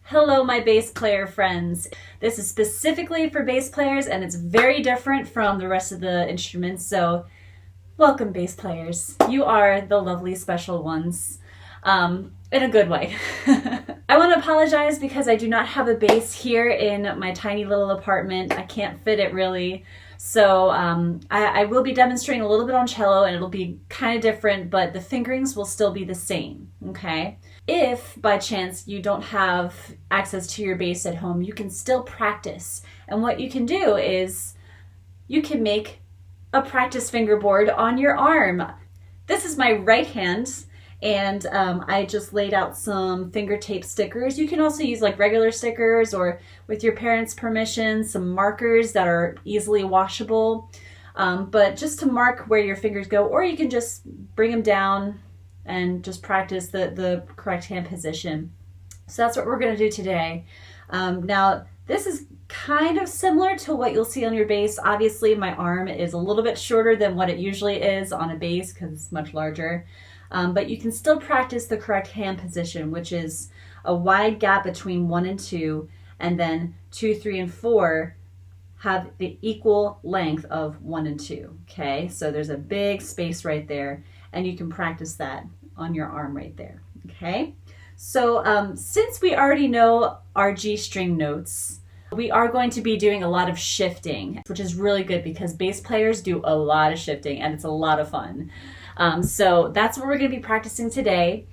Hello, my bass player friends. This is specifically for bass players and it's very different from the rest of the instruments. So welcome, bass players. You are the lovely special ones, in a good way. I want to apologize because I do not have a bass here in my tiny little apartment. I can't fit it really. So I will be demonstrating a little bit on cello and it'll be kind of different, but the fingerings will still be the same, okay? If by chance you don't have access to your bass at home, you can still practice. And what you can do is you can make a practice fingerboard on your arm. This is my right hand, and I just laid out some finger tape stickers. You can also use like regular stickers or, with your parents' permission, some markers that are easily washable, but just to mark where your fingers go, or you can just bring them down and just practice the correct hand position. So that's what we're going to do today. Now, this is kind of similar to what you'll see on your bass. Obviously, my arm is a little bit shorter than what it usually is on a bass because it's much larger. But you can still practice the correct hand position, which is a wide gap between 1 and 2, and then 2, 3, and 4 have the equal length of 1 and 2. Okay, so there's a big space right there, and you can practice that on your arm right there. Okay, so since we already know our G string notes, we are going to be doing a lot of shifting, which is really good because bass players do a lot of shifting and it's a lot of fun. So that's what we're going to be practicing today.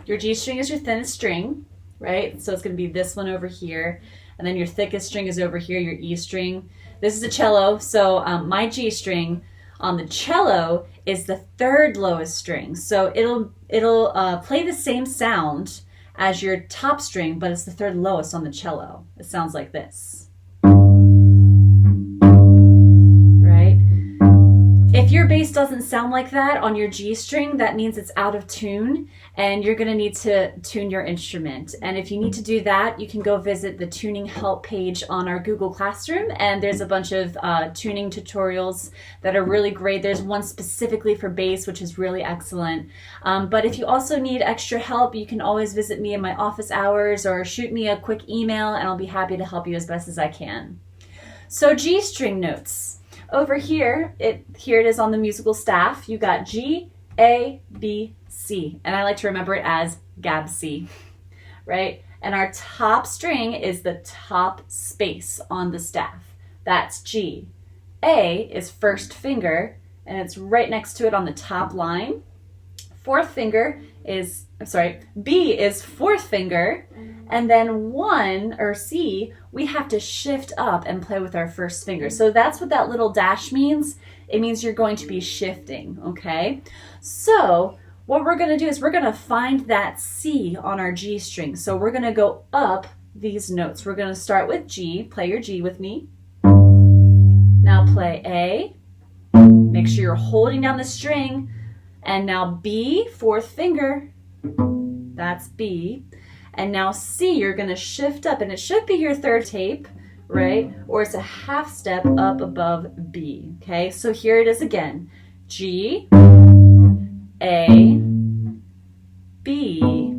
Your G string is your thinnest string, right? So it's going to be this one over here. And then your thickest string is over here, your E string. This is a cello, so my G string on the cello is the third lowest string. So it'll play the same sound as your top string, but it's the third lowest on the cello. It sounds like this. Right? If your bass doesn't sound like that on your G string, that means it's out of tune and you're going to need to tune your instrument. And if you need to do that, you can go visit the tuning help page on our Google Classroom, and there's a bunch of tuning tutorials that are really great. There's one specifically for bass, which is really excellent. But if you also need extra help, you can always visit me in my office hours or shoot me a quick email and I'll be happy to help you as best as I can. So G string notes. Over here, here it is on the musical staff. You got G, A, B, C, and I like to remember it as Gab C, right? And our top string is the top space on the staff. That's G. A is first finger, and it's right next to it on the top line. Fourth finger is, B is fourth finger, and then 1, or C, we have to shift up and play with our first finger. So that's what that little dash means. It means you're going to be shifting, okay? So what we're gonna do is we're gonna find that C on our G string. So we're gonna go up these notes. We're gonna start with G. Play your G with me. Now play A. Make sure you're holding down the string. And now B, fourth finger, that's B. And now C, you're gonna shift up, and it should be your third tape, right? Or it's a half step up above B, okay? So here it is again. G, A, B,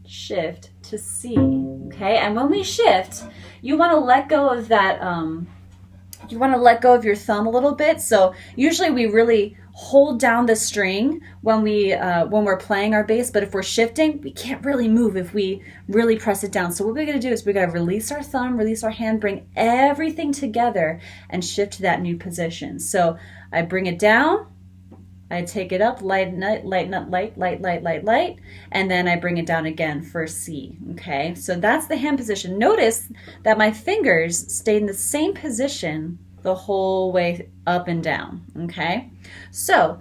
shift to C, okay? And when we shift, you wanna let go of that, you wanna let go of your thumb a little bit. So usually we really hold down the string when we're playing our bass, but if we're shifting, we can't really move if we really press it down. So what we're gonna do is we're gonna release our thumb, release our hand, bring everything together and shift to that new position. So I bring it down, I take it up, light, and then I bring it down again for C, okay? So that's the hand position. Notice that my fingers stay in the same position the whole way up and down, okay? So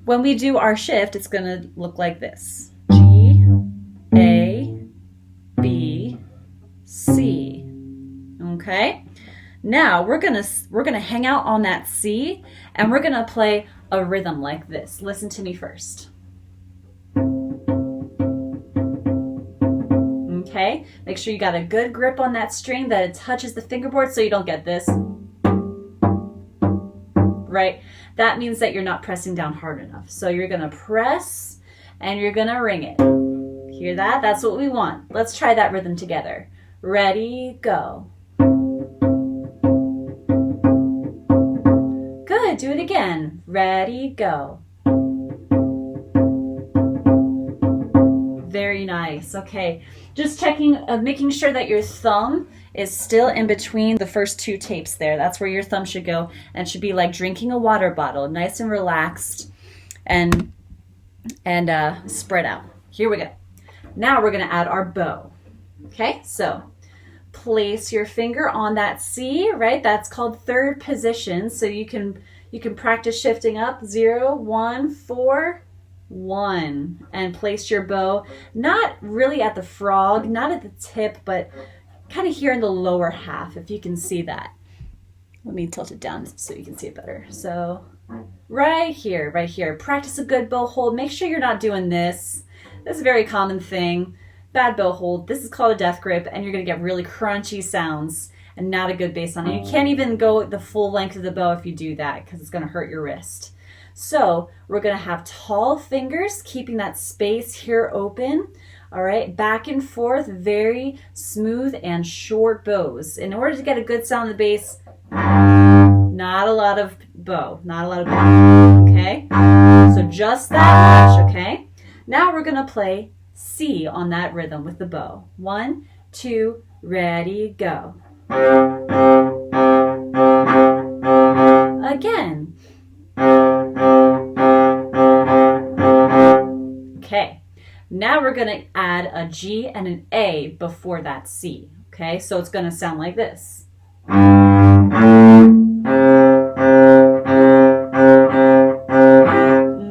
when we do our shift, it's gonna look like this. G, A, B, C, okay? Now we're gonna hang out on that C and we're gonna play a rhythm like this. Listen to me first. Okay, make sure you got a good grip on that string, that it touches the fingerboard so you don't get this. Right? That means that you're not pressing down hard enough. So you're gonna press and you're gonna ring it. Hear that? That's what we want. Let's try that rhythm together. Ready, go. Good, do it again. Ready, go. Very nice. Okay, just checking, making sure that your thumb is still in between the first two tapes there. That's where your thumb should go, and it should be like drinking a water bottle, nice and relaxed and spread out. Here we go. Now we're gonna add our bow. Okay, so place your finger on that C, right? That's called third position. So you can practice shifting up 0, 1, 4, 1, and place your bow not really at the frog, not at the tip, but kind of here in the lower half, if you can see that. Let me tilt it down so you can see it better. So right here, right here. Practice a good bow hold. Make sure you're not doing this. This is a very common thing. Bad bow hold. This is called a death grip, and you're going to get really crunchy sounds and not a good bass on it. You can't even go the full length of the bow if you do that, because it's going to hurt your wrist. So we're going to have tall fingers, keeping that space here open. All right, back and forth, very smooth and short bows. In order to get a good sound of the bass, not a lot of bow, okay? So just that much, okay? Now we're gonna play C on that rhythm with the bow. 1, 2, ready, go. Again. Okay. Now we're going to add a G and an A before that C, okay? So it's going to sound like this.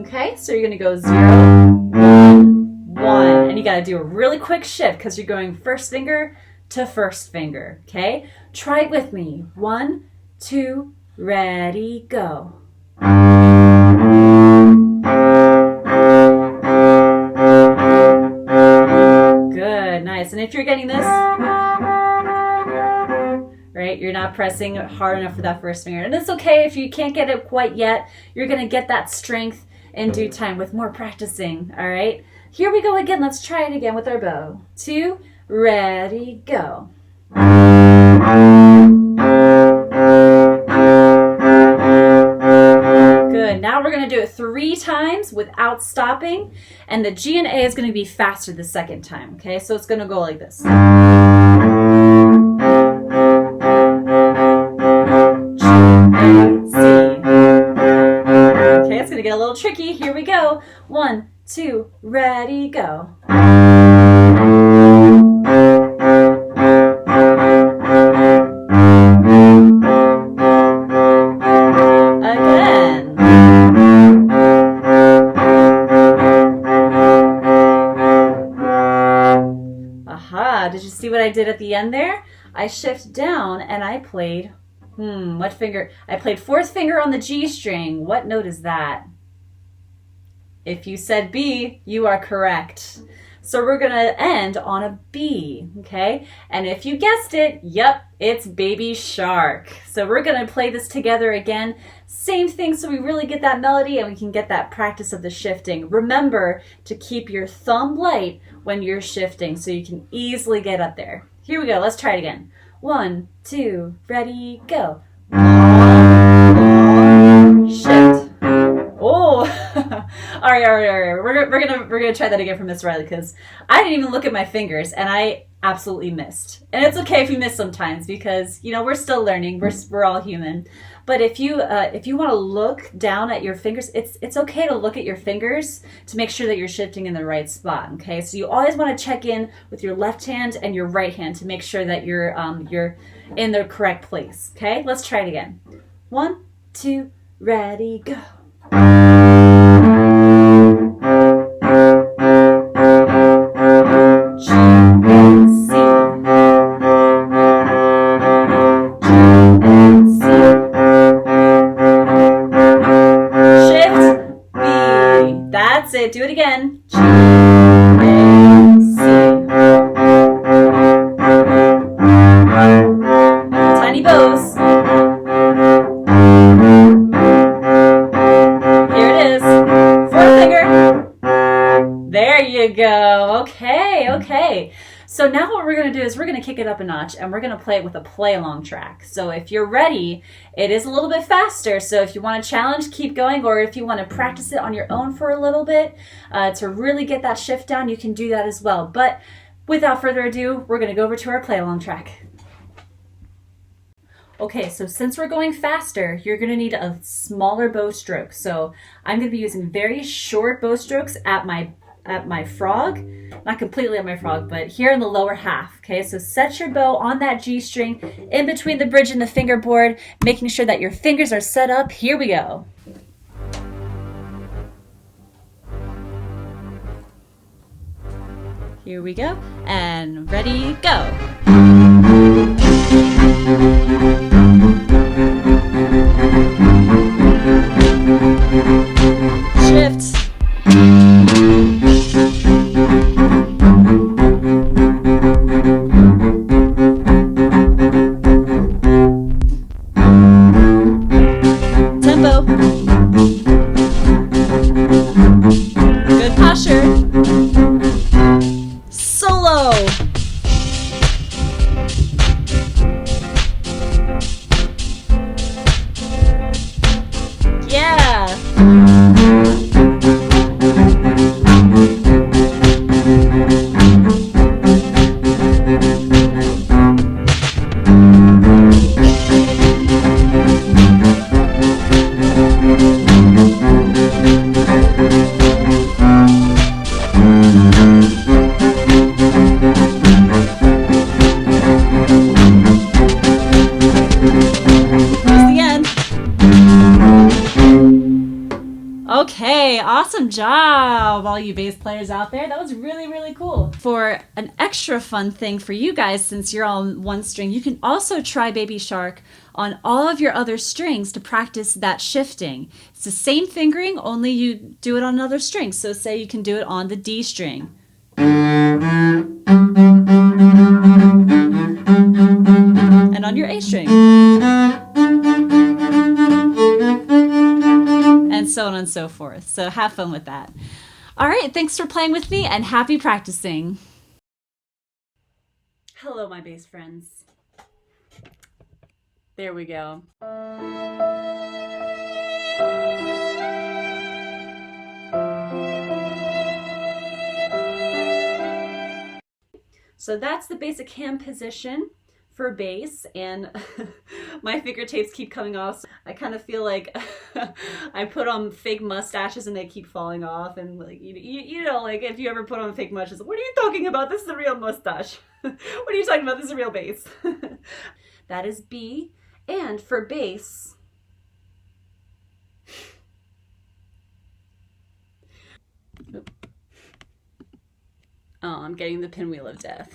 Okay, so you're going to go 0, 1, 1, and you got to do a really quick shift because you're going first finger to first finger, okay? Try it with me. 1, 2, ready, go. And if you're getting this, right, you're not pressing hard enough for that first finger. And it's okay if you can't get it quite yet. You're going to get that strength in due time with more practicing, all right? Here we go again. Let's try it again with our bow. 2, ready, go. Good. Now we're going to do it 3 times without stopping, and the G and A is going to be faster the second time, okay? So it's going to go like this. G, A, C. Okay, it's going to get a little tricky. Here we go. 1, 2, ready, go. Did you see what I did at the end there? I shift down and I played, what finger? I played 4th finger on the G string. What note is that? If you said B, you are correct. So we're gonna end on a B, okay? And if you guessed it, yep, it's Baby Shark. So we're gonna play this together again. Same thing, so we really get that melody and we can get that practice of the shifting. Remember to keep your thumb light when you're shifting so you can easily get up there. Here we go, let's try it again. 1, 2, ready, go. Shift. Oh, all right. We're gonna try that again for Miss Riley, because I didn't even look at my fingers and I absolutely missed. And it's okay if you miss sometimes, because we're still learning. We're all human. But if you want to look down at your fingers, it's okay to look at your fingers to make sure that you're shifting in the right spot. Okay, so you always want to check in with your left hand and your right hand to make sure that you're in the correct place. Okay, let's try it again. 1, 2, ready, go. Do it again. G, A, C. Tiny bows. Here it is. 4th finger. There you go. Okay. So now what we're going to do is we're going to kick it up a notch and we're going to play it with a play along track. So if you're ready, it is a little bit faster. So if you want to challenge, keep going. Or if you want to practice it on your own for a little bit to really get that shift down, you can do that as well. But without further ado, we're going to go over to our play along track. Okay, so since we're going faster, you're going to need a smaller bow stroke. So I'm going to be using very short bow strokes at my frog, not completely at my frog, but here in the lower half. Okay, so set your bow on that G string in between the bridge and the fingerboard, making sure that your fingers are set up. Here we go. Here we go, and ready, go. Shift. Tempo. Good posture. Solo. Yeah. Okay, awesome job, all you bass players out there. That was really, really cool. For an extra fun thing for you guys, since you're on one string, you can also try Baby Shark on all of your other strings to practice that shifting. It's the same fingering, only you do it on another string. So say you can do it on the D string. And on your A string. And so on and so forth. So have fun with that. All right, thanks for playing with me and happy practicing. Hello, my bass friends. There we go. So that's the basic hand position for bass, and my finger tapes keep coming off. So I kind of feel like I put on fake mustaches and they keep falling off, and like you know, like if you ever put on fake mustaches, what are you talking about? This is a real mustache. What are you talking about? This is a real bass. That is B, and for bass, oh, I'm getting the pinwheel of death.